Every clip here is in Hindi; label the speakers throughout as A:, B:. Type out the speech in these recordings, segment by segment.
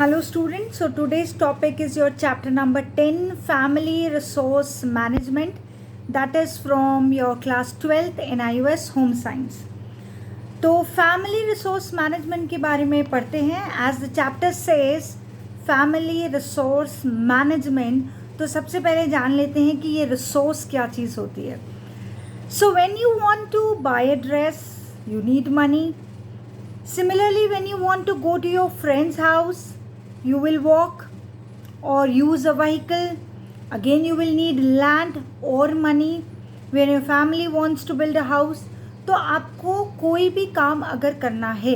A: Hello students, so today's topic is your chapter number 10 Family Resource Management, that is from your class 12th NIOS Home Science. तो फैमिली रिसोर्स मैनेजमेंट के बारे में पढ़ते हैं. As the chapter says family resource management. तो सबसे पहले जान लेते हैं कि ये रिसोर्स क्या चीज़ होती है. So when you want to buy a dress you need money. Similarly, when you want to go to your friend's house, you will walk or use a vehicle. Again, you will need land or money. When your family wants to build a house, तो आपको कोई भी काम अगर करना है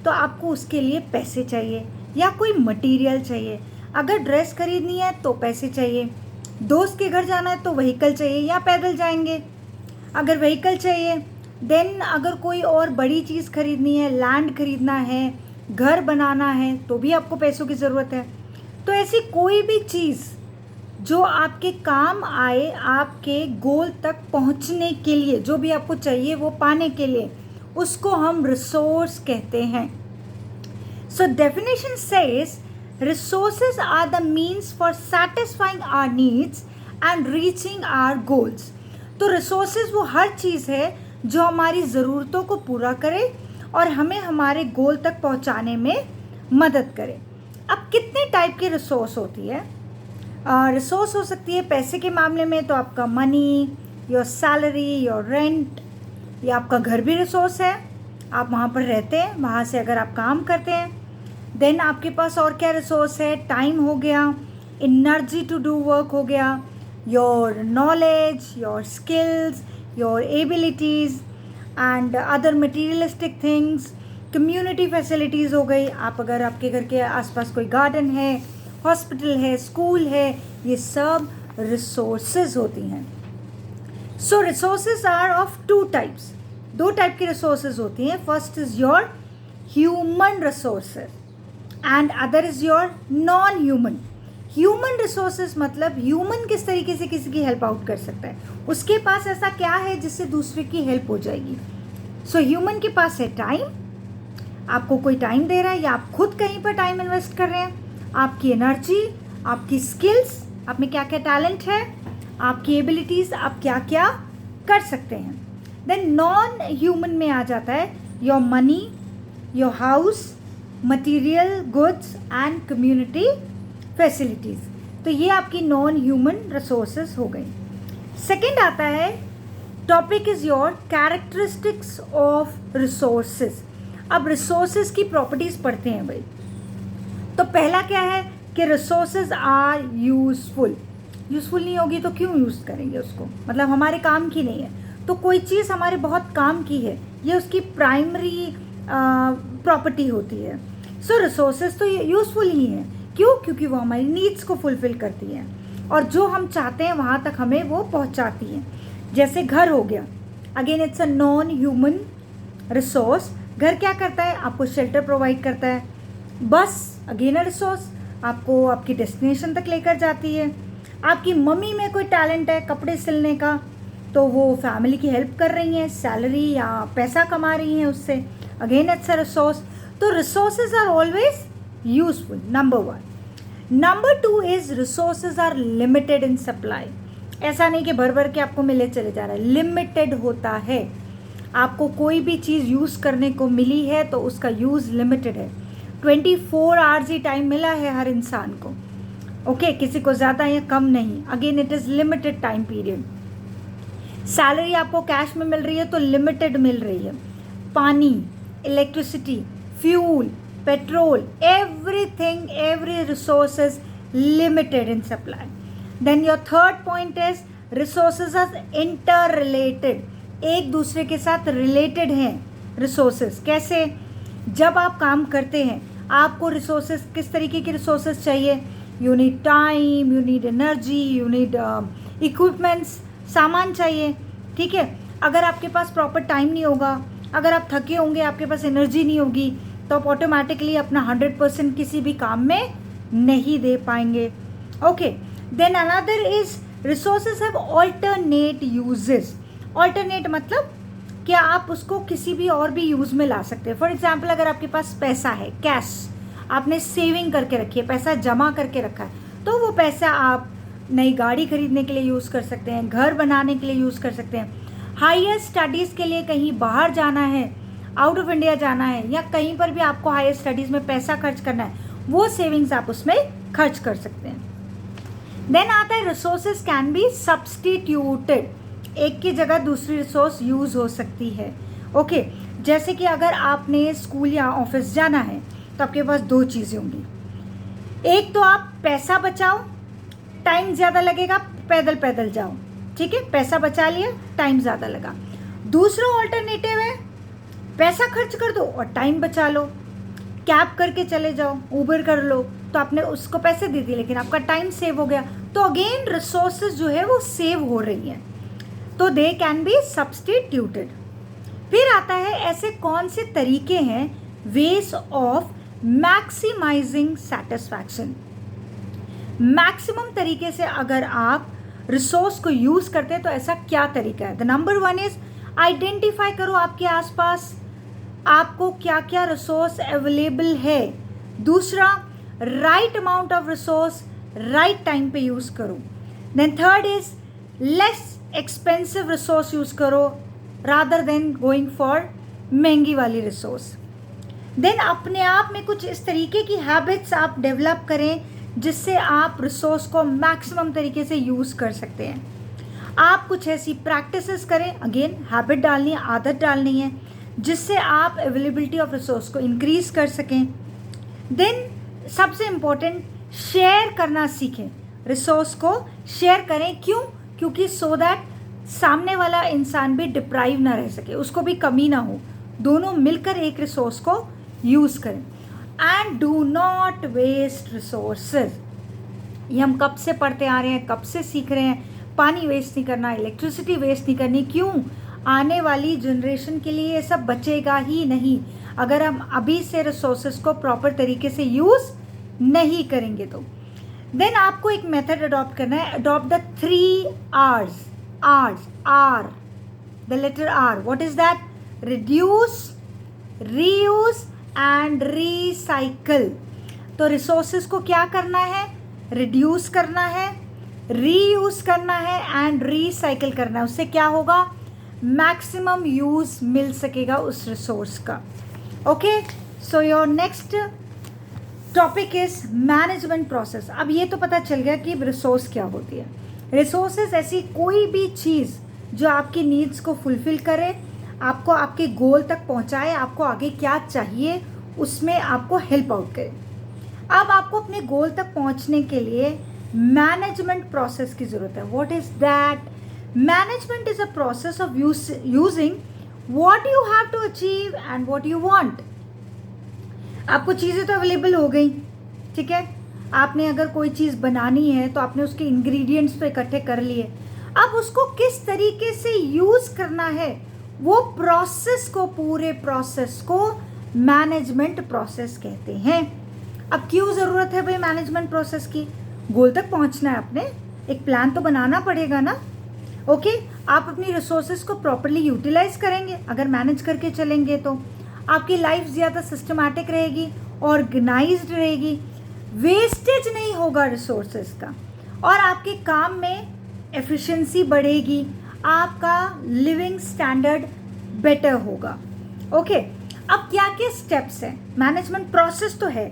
A: तो आपको उसके लिए पैसे चाहिए या कोई मटेरियल चाहिए. अगर ड्रेस खरीदनी है तो पैसे चाहिए. दोस्त के घर जाना है तो व्हीकल चाहिए या पैदल जाएंगे. अगर व्हीकल चाहिए देन अगर कोई और बड़ी चीज़ खरीदनी है, लैंड खरीदना है, घर बनाना है तो भी आपको पैसों की ज़रूरत है. तो ऐसी कोई भी चीज़ जो आपके काम आए, आपके गोल तक पहुंचने के लिए, जो भी आपको चाहिए वो पाने के लिए, उसको हम रिसोर्स कहते हैं. So definition says resources are the means for satisfying our needs and reaching our goals. तो रिसोर्सेज वो हर चीज़ है जो हमारी ज़रूरतों को पूरा करे और हमें हमारे गोल तक पहुंचाने में मदद करे. अब कितने टाइप की रिसोर्स होती है? रिसोर्स हो सकती है पैसे के मामले में तो आपका money, your salary, your rent, या आपका घर भी रिसोर्स है. आप वहाँ पर रहते हैं, वहाँ से अगर आप काम करते हैं. देन आपके पास और क्या रिसोर्स है? टाइम हो गया, एनर्जी टू डू वर्क हो गया, your knowledge, your skills, your abilities and other materialistic things. community facilities हो गई. आप अगर आपके घर के आसपास कोई गार्डन है, हॉस्पिटल है, स्कूल है, ये सब रिसोर्सेज होती हैं. So resources are of two types. दो टाइप की रिसोर्सेज होती हैं. First is your human resources and other is your non human. Human resources मतलब ह्यूमन किस तरीके से किसी की हेल्प आउट कर सकता है, उसके पास ऐसा क्या है जिससे दूसरे की हेल्प हो जाएगी. सो ह्यूमन के पास है टाइम. आपको कोई टाइम दे रहा है या आप खुद कहीं पर टाइम इन्वेस्ट कर रहे हैं. आपकी एनर्जी, आपकी स्किल्स, आप में क्या क्या टैलेंट है, आपकी एबिलिटीज़, आप क्या क्या कर सकते हैं. देन नॉन ह्यूमन में आ जाता है your money, your house, material goods and community facilities. तो ये आपकी नॉन ह्यूमन रिसोर्सेज हो गई. सेकेंड आता है topic is your characteristics of resources. अब रिसोर्सेज की प्रॉपर्टीज़ पढ़ते हैं भाई. तो पहला क्या है कि रिसोर्सेज आर यूज़फुल. यूज़फुल नहीं होगी तो क्यों यूज़ करेंगे उसको, मतलब हमारे काम की नहीं है. तो कोई चीज़ हमारे बहुत काम की है, ये उसकी प्राइमरी प्रॉपर्टी होती है. सो रिसोर्सेज तो यूज़फुल ही है. क्यों? क्योंकि वो हमारी नीड्स को फुलफ़िल करती हैं और जो हम चाहते हैं वहाँ तक हमें वो पहुँचाती हैं. जैसे घर हो गया, again it's a non human resource. घर क्या करता है? आपको शेल्टर प्रोवाइड करता है. बस अगेन अ रिसोर्स, आपको आपकी डेस्टिनेशन तक लेकर जाती है. आपकी मम्मी में कोई टैलेंट है कपड़े सिलने का, तो वो फैमिली की हेल्प कर रही हैं, सैलरी या पैसा कमा रही हैं उससे. Again it's a resource. तो resources are always useful. Number one. Number two is resources are limited in supply. ऐसा नहीं कि भर भर के आपको मिले चले जा रहा है, लिमिटेड होता है. आपको कोई भी चीज़ यूज़ करने को मिली है तो उसका यूज़ लिमिटेड है. 24 आवर्स ही टाइम मिला है हर इंसान को. ओके, किसी को ज़्यादा या कम नहीं. Again it is limited time period. Salary आपको कैश में मिल रही है तो लिमिटेड मिल रही है. पानी, electricity, fuel, petrol, everything, every resource is limited in supply. Then your third point is resources are interrelated. एक दूसरे के साथ related हैं resources. कैसे? जब आप काम करते हैं आपको resources, किस तरीके की resources चाहिए? You need time, you need energy, you need equipments, सामान चाहिए. ठीक है. अगर आपके पास प्रॉपर टाइम नहीं होगा, अगर आप थके होंगे, आपके पास एनर्जी नहीं होगी, तो आप ऑटोमेटिकली अपना 100% किसी भी काम में नहीं दे पाएंगे. Okay. Then another is resources have alternate uses. Alternate मतलब क्या आप उसको किसी भी और भी यूज़ में ला सकते हैं. फॉर एग्जाम्पल अगर आपके पास पैसा है, कैश, आपने सेविंग करके रखी है, पैसा जमा करके रखा है, तो वो पैसा आप नई गाड़ी खरीदने के लिए यूज़ कर सकते हैं, घर बनाने के लिए यूज़ कर सकते हैं, हायर स्टडीज़ के लिए कहीं बाहर जाना है, आउट ऑफ इंडिया जाना है, या कहीं पर भी आपको हायर स्टडीज़ में पैसा खर्च करना है, वो सेविंग्स आप उसमें खर्च कर सकते हैं। देन आता है रिसोर्सेज कैन बी सब्सटीट्यूटेड, एक की जगह दूसरी रिसोर्स यूज़ हो सकती है। ओके, जैसे कि अगर आपने स्कूल या ऑफिस जाना है तो आपके पास दो चीज़ें होंगी, एक तो आप पैसा बचाओ, टाइम ज़्यादा लगेगा, पैदल पैदल जाओ, ठीक है, पैसा बचा लिया, टाइम ज़्यादा लगा। दूसरा ऑल्टरनेटिव है पैसा खर्च कर दो और टाइम बचा लो, कैब करके चले जाओ, उबर कर लो, तो आपने उसको पैसे दे दिए लेकिन आपका टाइम सेव हो गया, तो अगेन रिसोर्सेज जो है वो सेव हो रही हैं, तो दे कैन बी सब्सटीट्यूटेड। फिर आता है ऐसे कौन से तरीके हैं ways of maximising satisfaction. Maximum तरीके से अगर आप रिसोर्स को यूज करते हैं तो ऐसा क्या तरीका है। द नंबर 1 इज आइडेंटिफाई करो आपके आसपास आपको क्या क्या रिसोर्स अवेलेबल है। दूसरा, right amount of resource right time पे यूज करो। Then third is less expensive resource use करो रादर देन गोइंग फॉर महंगी वाली रिसोर्स। देन अपने आप में कुछ इस तरीके की हैबिट्स आप डेवलप करें जिससे आप रिसोर्स को मैक्सिमम तरीके से यूज़ कर सकते हैं। आप कुछ ऐसी प्रैक्टिसेस करें, अगेन हैबिट डालनी है, आदत डालनी है, जिससे आप अवेलेबिलिटी ऑफ रिसोर्स को इंक्रीज कर सकें। देन सबसे इम्पोर्टेंट, शेयर करना सीखें, रिसोर्स को शेयर करें। क्यों? क्योंकि सो दैट सामने वाला इंसान भी डिप्राइव ना रह सके, उसको भी कमी ना हो, दोनों मिलकर एक रिसोर्स को यूज़ करें। And do not waste resources, ये हम कब से पढ़ते आ रहे हैं, कब से सीख रहे हैं, पानी वेस्ट नहीं करना, इलेक्ट्रिसिटी वेस्ट नहीं करनी। क्यों? आने वाली जनरेशन के लिए ये सब बचेगा ही नहीं अगर हम अभी से रिसोर्सेज को प्रॉपर तरीके से यूज़ नहीं करेंगे तो। देन आपको एक मेथड अडॉप्ट करना है, adopt the 3 R's, R, the letter R. What is that? Reduce, reuse and recycle. तो रिसोर्सेज को क्या करना है? रिड्यूस करना है, रीयूज करना है एंड रीसाइकिल करना है। उससे क्या होगा? मैक्सिमम यूज मिल सकेगा उस रिसोर्स का। Okay, so your next topic is management process. अब ये तो पता चल गया कि रिसोर्स क्या होती है। रिसोर्सेज ऐसी कोई भी चीज़ जो आपकी नीड्स को फुलफिल करे, आपको आपके गोल तक पहुंचाए, आपको आगे क्या चाहिए उसमें आपको हेल्प आउट करे। अब आपको अपने गोल तक पहुंचने के लिए मैनेजमेंट प्रोसेस की ज़रूरत है। What is that? Management is a process of using what you have to achieve and what you want. आपको चीज़ें तो अवेलेबल हो गई, ठीक है, आपने अगर कोई चीज़ बनानी है तो आपने उसके इंग्रेडिएंट्स तो इकट्ठे कर लिए, अब उसको किस तरीके से यूज़ करना है, वो प्रोसेस को, पूरे प्रोसेस को मैनेजमेंट प्रोसेस कहते हैं। अब क्यों ज़रूरत है भाई मैनेजमेंट प्रोसेस की? गोल तक पहुंचना है, अपने एक प्लान तो बनाना पड़ेगा ना। ओके, आप अपनी रिसोर्सेज को प्रॉपरली यूटिलाइज करेंगे अगर मैनेज करके चलेंगे तो आपकी लाइफ ज़्यादा सिस्टमैटिक रहेगी, ऑर्गेनाइज्ड रहेगी, वेस्टेज नहीं होगा रिसोर्सेज का, और आपके काम में एफिशिएंसी बढ़ेगी, आपका लिविंग स्टैंडर्ड बेटर होगा। ओके, अब क्या क्या स्टेप्स हैं? मैनेजमेंट प्रोसेस तो है,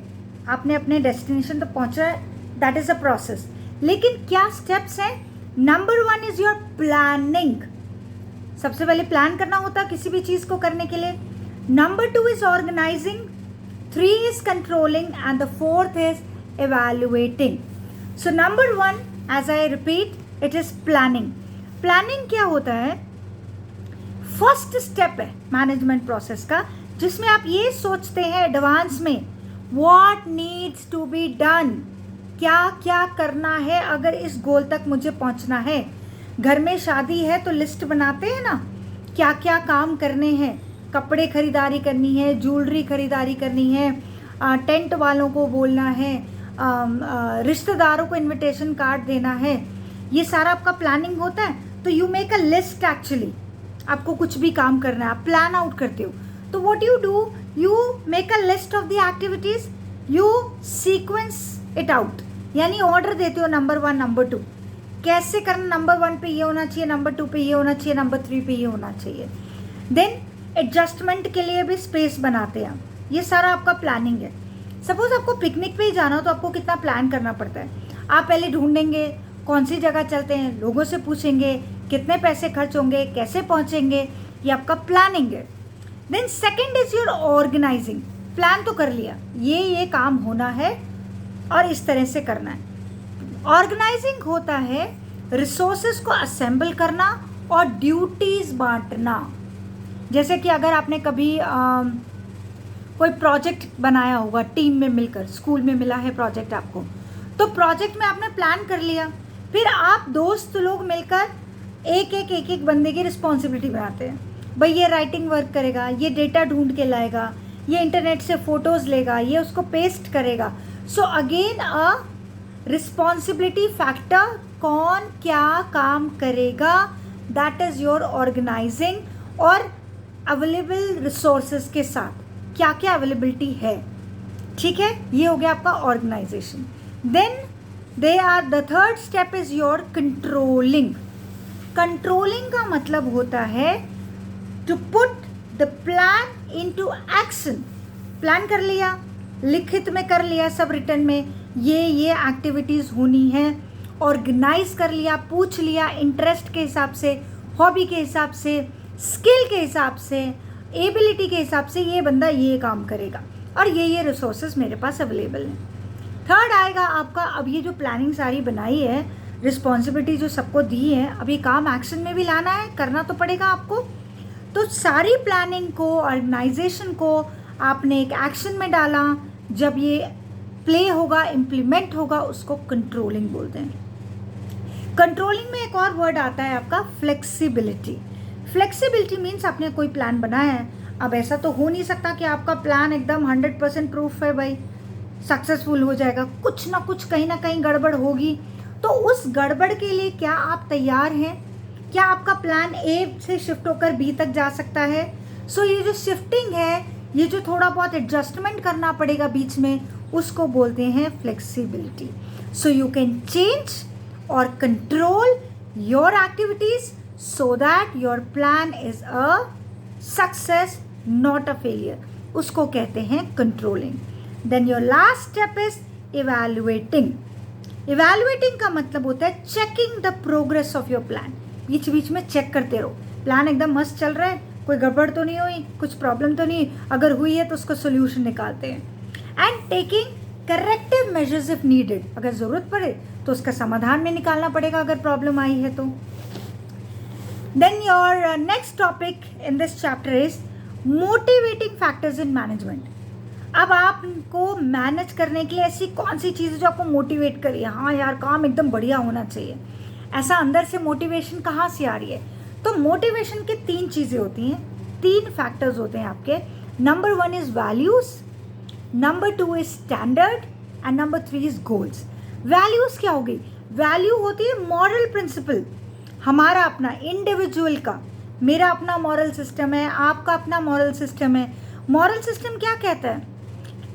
A: आपने अपने डेस्टिनेशन तक पहुंचा है, दैट इज़ अ प्रोसेस, लेकिन क्या स्टेप्स हैं? Number 1 is your planning. सबसे पहले प्लान करना होता है किसी भी चीज़ को करने के लिए। Number 2 is organising, 3 is controlling, and the 4th is evaluating. So number 1, as I repeat, it is planning. Planning क्या होता है? फर्स्ट स्टेप है मैनेजमेंट प्रोसेस का, जिसमें आप ये सोचते हैं एडवांस में what needs to be done, क्या क्या करना है अगर इस गोल तक मुझे पहुंचना है। घर में शादी है तो लिस्ट बनाते हैं ना, क्या क्या काम करने हैं, कपड़े खरीदारी करनी है, ज्वेलरी खरीदारी करनी है, टेंट वालों को बोलना है, रिश्तेदारों को इनविटेशन कार्ड देना है, ये सारा आपका प्लानिंग होता है। तो you make a list, actually आपको कुछ भी काम करना है, आप प्लान आउट करते हो। तो what you do, you make a list of the activities you sequence it out, यानी ऑर्डर देते हो नंबर 1 नंबर 2 कैसे करना, नंबर 1 पे ये होना चाहिए, नंबर 2 पे ये होना चाहिए, नंबर 3 पे ये होना चाहिए। देन एडजस्टमेंट के लिए भी स्पेस बनाते हैं। ये सारा आपका प्लानिंग है। सपोज आपको पिकनिक पे ही जाना हो तो आपको कितना प्लान करना पड़ता है। आप पहले ढूंढेंगे कौन सी जगह चलते हैं, लोगों से पूछेंगे कितने पैसे खर्च होंगे, कैसे पहुंचेंगे, ये आपका प्लानिंग है। Then second is your organising. Plan तो कर लिया, ये काम होना है और इस तरह से करना है। ऑर्गेनाइजिंग होता है रिसोर्सेज को असेंबल करना और ड्यूटीज बांटना। जैसे कि अगर आपने कभी कोई प्रोजेक्ट बनाया होगा टीम में मिलकर, स्कूल में मिला है प्रोजेक्ट आपको, तो प्रोजेक्ट में आपने प्लान कर लिया, फिर आप दोस्त लोग मिलकर एक बंदे की रिस्पॉन्सिबिलिटी बनाते हैं। भाई ये राइटिंग वर्क करेगा, ये डेटा ढूंढ के लाएगा, ये इंटरनेट से फोटोज़ लेगा, ये उसको पेस्ट करेगा। So again a responsibility factor, कौन क्या काम करेगा, दैट इज़ योर ऑर्गेनाइजिंग। और अवेलेबल रिसोर्सेज के साथ क्या क्या अवेलेबिलिटी है, ठीक है, ये हो गया आपका organisation. Then the third step is your controlling. Controlling का मतलब होता है to put the plan into action. Plan कर लिया, लिखित में कर लिया, सब रिटर्न में ये एक्टिविटीज़ होनी है, ऑर्गेनाइज कर लिया, पूछ लिया इंटरेस्ट के हिसाब से, हॉबी के हिसाब से, स्किल के हिसाब से, एबिलिटी के हिसाब से, ये बंदा ये काम करेगा और ये रिसोर्सेज मेरे पास अवेलेबल हैं। थर्ड आएगा आपका, अब ये जो प्लानिंग सारी बनाई है, रिस्पॉन्सिबिलिटी जो सबको दी है, अब ये काम एक्शन में भी लाना है, करना तो पड़ेगा आपको। तो सारी प्लानिंग को, ऑर्गेनाइजेशन को आपने एक एक्शन में डाला, जब ये प्ले होगा, इम्प्लीमेंट होगा, उसको कंट्रोलिंग बोलते हैं। कंट्रोलिंग में एक और वर्ड आता है आपका फ्लेक्सिबिलिटी। फ्लेक्सिबिलिटी मीन्स आपने कोई प्लान बनाया है, अब ऐसा तो हो नहीं सकता कि आपका प्लान एकदम 100% प्रूफ है भाई सक्सेसफुल हो जाएगा, कुछ ना कुछ कहीं ना कहीं गड़बड़ होगी। तो उस गड़बड़ के लिए क्या आप तैयार हैं? क्या आपका प्लान ए से शिफ्ट होकर बी तक जा सकता है? सो ये जो शिफ्टिंग है, ये जो थोड़ा बहुत एडजस्टमेंट करना पड़ेगा बीच में, उसको बोलते हैं flexibility. So you can change और control your activities so that your plan is a success, not a failure. उसको कहते हैं controlling. Then your last step is evaluating. Evaluating का मतलब होता है checking the progress of your plan. बीच बीच में चेक करते रहो, प्लान एकदम मस्त चल रहा है, कोई गड़बड़ तो नहीं हुई, कुछ प्रॉब्लम तो नहीं, अगर हुई है तो उसको सोल्यूशन निकालते हैं। And taking corrective measures if needed, अगर ज़रूरत पड़े तो उसका समाधान में निकालना पड़ेगा अगर प्रॉब्लम आई है तो। Then your next topic in this chapter is motivating factors in management. अब आपको मैनेज करने के लिए ऐसी कौन सी चीज़ है जो आपको मोटिवेट करी, हाँ यार काम एकदम बढ़िया होना चाहिए, ऐसा अंदर से मोटिवेशन कहाँ से आ रही है? तो मोटिवेशन की 3 चीज़ें होती हैं, 3 फैक्टर्स होते हैं आपके। Number 1 is values, number 2 is standard and number 3 is goals. Values क्या होगी? वैल्यू होती है मॉरल प्रिंसिपल, हमारा अपना इंडिविजुअल का, मेरा अपना मॉरल सिस्टम है, आपका अपना मॉरल सिस्टम है। मॉरल सिस्टम क्या कहता है?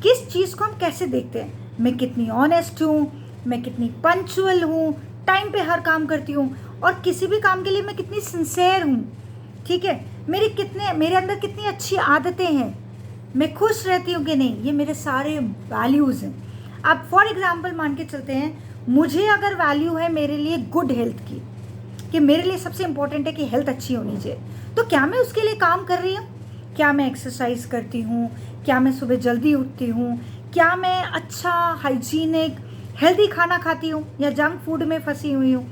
A: किस चीज़ को हम कैसे देखते हैं, मैं कितनी ऑनेस्ट हूँ, मैं कितनी पंक्चुअल हूँ, टाइम पे हर काम करती हूँ, और किसी भी काम के लिए मैं कितनी सिंसेयर हूँ, ठीक है, मेरे अंदर कितनी अच्छी आदतें हैं, मैं खुश रहती हूँ कि नहीं, ये मेरे सारे वैल्यूज़ हैं। अब फॉर एग्जाम्पल मान के चलते हैं, मुझे अगर वैल्यू है मेरे लिए गुड हेल्थ की, कि मेरे लिए सबसे इम्पोर्टेंट है कि हेल्थ अच्छी होनी चाहिए, तो क्या मैं उसके लिए काम कर रही हूँ? क्या मैं एक्सरसाइज करती हूँ? क्या मैं सुबह जल्दी उठती हूँ? क्या मैं अच्छा हाइजीनिक हेल्दी खाना खाती हूँ या जंक फूड में फंसी हुई हूँ?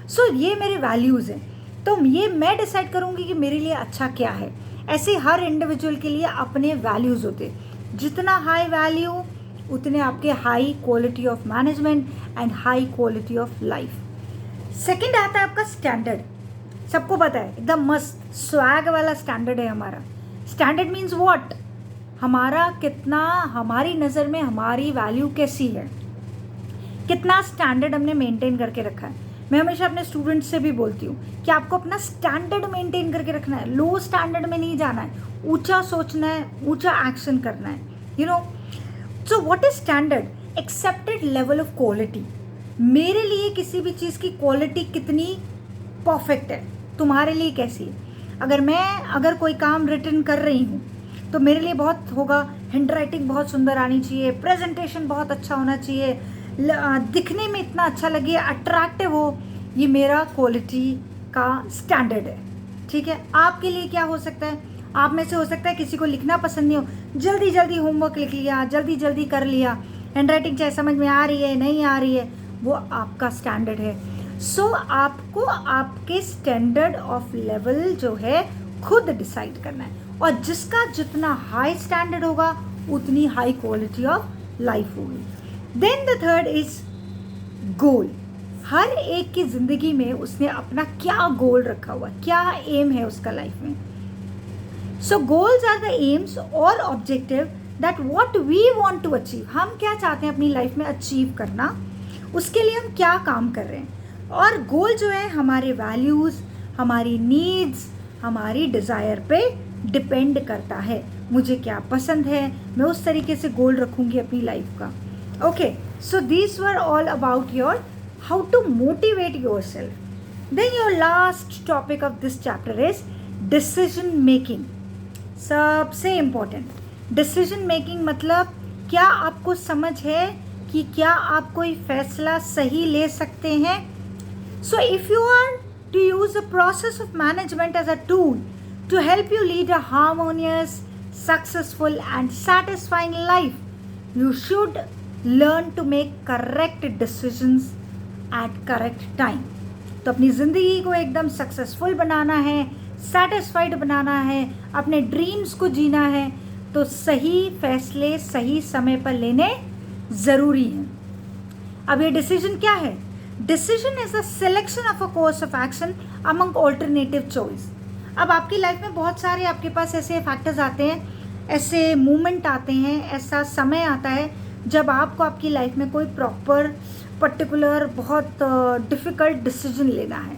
A: सो ये मेरे वैल्यूज़ हैं, तो ये मैं डिसाइड करूँगी कि मेरे लिए अच्छा क्या है। ऐसे हर इंडिविजुअल के लिए अपने वैल्यूज़ होते, जितना हाई वैल्यू उतने आपके high quality of management and high quality of life. Second आता है आपका स्टैंडर्ड, सबको पता है एकदम मस्त स्वैग वाला स्टैंडर्ड है हमारा। स्टैंडर्ड मीन्स व्हाट, हमारा कितना, हमारी नज़र में हमारी वैल्यू कैसी है, कितना स्टैंडर्ड हमने मेंटेन करके रखा है। मैं हमेशा अपने स्टूडेंट्स से भी बोलती हूँ कि आपको अपना स्टैंडर्ड मेंटेन करके रखना है, लो स्टैंडर्ड में नहीं जाना है, ऊंचा सोचना है, ऊंचा एक्शन करना है, you know. So what is standard? Accepted level of quality. मेरे लिए किसी भी चीज़ की क्वालिटी कितनी परफेक्ट है, तुम्हारे लिए कैसी है? अगर कोई काम रिटर्न कर रही हूँ तो मेरे लिए बहुत होगा, हैंड राइटिंग बहुत सुंदर आनी चाहिए, प्रेजेंटेशन बहुत अच्छा होना चाहिए, दिखने में इतना अच्छा लगे, अट्रैक्टिव हो। ये मेरा क्वालिटी का स्टैंडर्ड है। ठीक है, आपके लिए क्या हो सकता है? आप में से हो सकता है किसी को लिखना पसंद नहीं हो, जल्दी जल्दी होमवर्क लिख लिया, जल्दी जल्दी कर लिया, हैंड राइटिंग चाहे समझ में आ रही है नहीं आ रही है, वो आपका स्टैंडर्ड है। सो आपको आपके स्टैंडर्ड ऑफ लेवल जो है खुद डिसाइड करना है, और जिसका जितना हाई स्टैंडर्ड होगा उतनी हाई क्वालिटी ऑफ लाइफ होगी। देन द थर्ड इज गोल। हर एक की जिंदगी में उसने अपना क्या गोल रखा हुआ, क्या एम है उसका लाइफ में। So goals are the aims और objective that what we want to achieve. हम क्या चाहते हैं अपनी लाइफ में अचीव करना, उसके लिए हम क्या काम कर रहे हैं। और गोल जो है हमारे वैल्यूज़, हमारी नीड्स, हमारी डिज़ायर पे डिपेंड करता है। मुझे क्या पसंद है, मैं उस तरीके से गोल रखूँगी अपनी लाइफ का। Okay, so these were all about your how to motivate yourself. Then your last topic of this chapter is decision making. सबसे इम्पोर्टेंट डिसीजन मेकिंग मतलब क्या आपको समझ है कि क्या आप कोई फैसला सही ले सकते हैं। So if you are to use the process of management as a tool to help you lead a harmonious, successful and satisfying life, you should learn to make correct decisions at correct time. तो अपनी ज़िंदगी को एकदम सक्सेसफुल बनाना है, सेटिस्फाइड बनाना है, अपने ड्रीम्स को जीना है, तो सही फैसले सही समय पर लेने ज़रूरी हैं। अब ये डिसीजन क्या है? Decision is the selection of a course of action among alternative choice. अब आपकी लाइफ में बहुत सारे आपके पास ऐसे फैक्टर्स आते हैं, ऐसे मोमेंट आते हैं, ऐसा समय आता है जब आपको आपकी लाइफ में कोई प्रॉपर पर्टिकुलर बहुत डिफ़िकल्ट डिसीजन लेना है,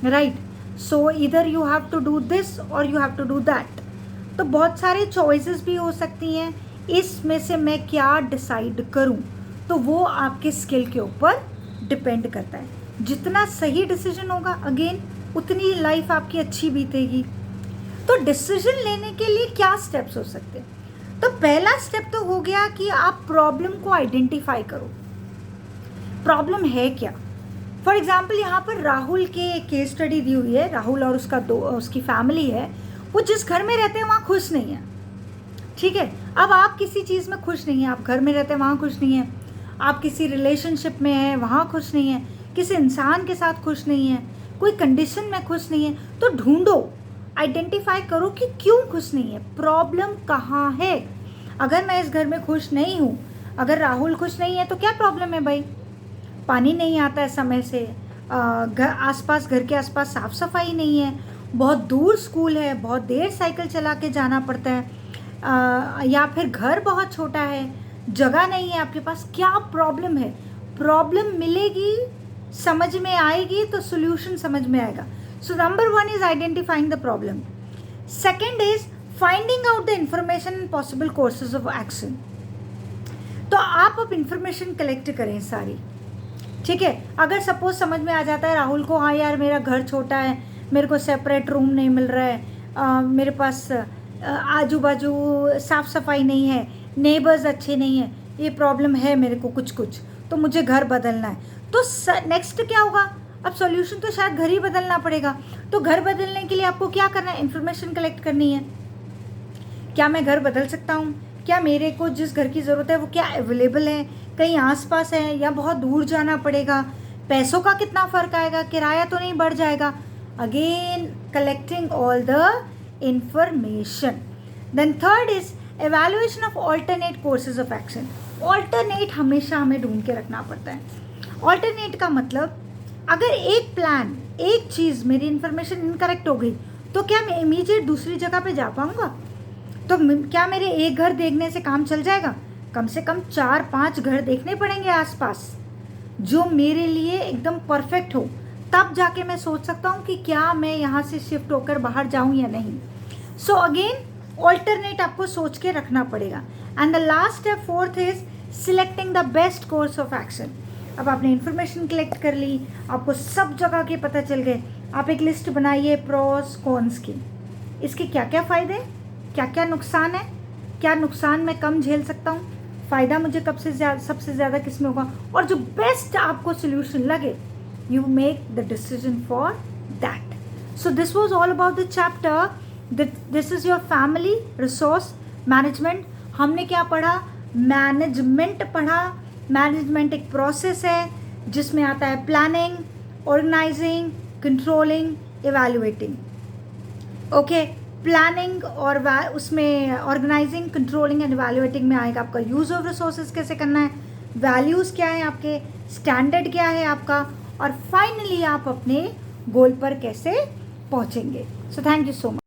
A: राइट? सो इधर you have to do this और you have to do that. तो बहुत सारे चॉइसेस भी हो सकती हैं, इसमें से मैं क्या डिसाइड करूं, तो वो आपके स्किल के ऊपर डिपेंड करता है। जितना सही डिसीजन होगा अगेन उतनी लाइफ आपकी अच्छी बीतेगी। तो डिसीजन लेने के लिए क्या स्टेप्स हो सकते हैं? तो पहला स्टेप तो हो गया कि आप प्रॉब्लम को आइडेंटिफाई करो, प्रॉब्लम है क्या। फॉर एग्जाम्पल यहाँ पर राहुल के केस स्टडी दी हुई है। राहुल और उसकी फैमिली है, वो जिस घर में रहते हैं वहाँ खुश नहीं है। ठीक है, अब आप किसी चीज़ में खुश नहीं हैं, आप घर में रहते हैं वहाँ खुश नहीं हैं, आप किसी रिलेशनशिप में हैं वहाँ खुश नहीं हैं, किसी इंसान के साथ खुश नहीं हैं, कोई कंडीशन में खुश नहीं है, तो ढूंढो, आइडेंटिफाई करो कि क्यों खुश नहीं है, प्रॉब्लम कहाँ है। अगर मैं इस घर में खुश नहीं हूँ, अगर राहुल खुश नहीं है, तो क्या प्रॉब्लम है भाई? पानी नहीं आता है समय से, घर के आसपास साफ़ सफाई नहीं है, बहुत दूर स्कूल है, बहुत देर साइकिल चला के जाना पड़ता है, या फिर घर बहुत छोटा है, जगह नहीं है आपके पास, क्या प्रॉब्लम है? प्रॉब्लम मिलेगी, समझ में आएगी तो सोल्यूशन समझ में आएगा। So number 1 is identifying the problem. Second is finding out the information and possible courses of action. तो आप अब इंफॉर्मेशन कलेक्ट करें सारी। ठीक है, अगर सपोज समझ में आ जाता है राहुल को, हाँ यार मेरा घर छोटा है, मेरे को सेपरेट रूम नहीं मिल रहा है, मेरे पास आजू बाजू साफ़ सफाई नहीं है, नेबर्स अच्छे नहीं हैं, ये प्रॉब्लम है मेरे को कुछ, तो मुझे घर बदलना है। तो नेक्स्ट क्या होगा? अब सॉल्यूशन तो शायद घर ही बदलना पड़ेगा। तो घर बदलने के लिए आपको क्या करना है? इन्फॉर्मेशन कलेक्ट करनी है। क्या मैं घर बदल सकता हूँ? क्या मेरे को जिस घर की ज़रूरत है वो क्या अवेलेबल है, कहीं आसपास है या बहुत दूर जाना पड़ेगा, पैसों का कितना फ़र्क आएगा, किराया तो नहीं बढ़ जाएगा। Again collecting all the information. Then third is evaluation of alternate courses of action. Alternate हमेशा हमें ढूंढ के रखना पड़ता है। ऑल्टरनेट का मतलब, अगर एक प्लान, एक चीज़, मेरी इन्फॉर्मेशन इनकरेक्ट हो गई, तो क्या मैं इमीडिएट दूसरी जगह पे जा पाऊँगा? तो क्या मेरे एक घर देखने से काम चल जाएगा? कम से कम 4-5 घर देखने पड़ेंगे आसपास जो मेरे लिए एकदम परफेक्ट हो, तब जाके मैं सोच सकता हूँ कि क्या मैं यहाँ से शिफ्ट होकर बाहर जाऊँ या नहीं। सो अगेन ऑल्टरनेट आपको सोच के रखना पड़ेगा। And the last step fourth is selecting the best course of action. अब आपने इन्फॉर्मेशन कलेक्ट कर ली, आपको सब जगह के पता चल गए, आप एक लिस्ट बनाइए प्रोस कॉन्स की. इसके क्या क्या फ़ायदे, क्या क्या नुकसान है, क्या नुकसान मैं कम झेल सकता हूँ, फ़ायदा मुझे सबसे ज़्यादा किस में होगा, और जो बेस्ट आपको सोल्यूशन लगे, you make the decision for that. So this was all about the chapter. This is your family resource management. हमने क्या पढ़ा, मैनेजमेंट पढ़ा. मैनेजमेंट एक प्रोसेस है जिसमें आता है planning, organising, controlling, evaluating. Okay, planning और उसमें ऑर्गेनाइजिंग, कंट्रोलिंग एंड इवैल्यूएटिंग में आएगा आपका यूज़ ऑफ रिसोर्सेज कैसे करना है, वैल्यूज़ क्या है आपके, स्टैंडर्ड क्या है आपका, और फाइनली आप अपने गोल पर कैसे पहुंचेंगे. So thank you so much.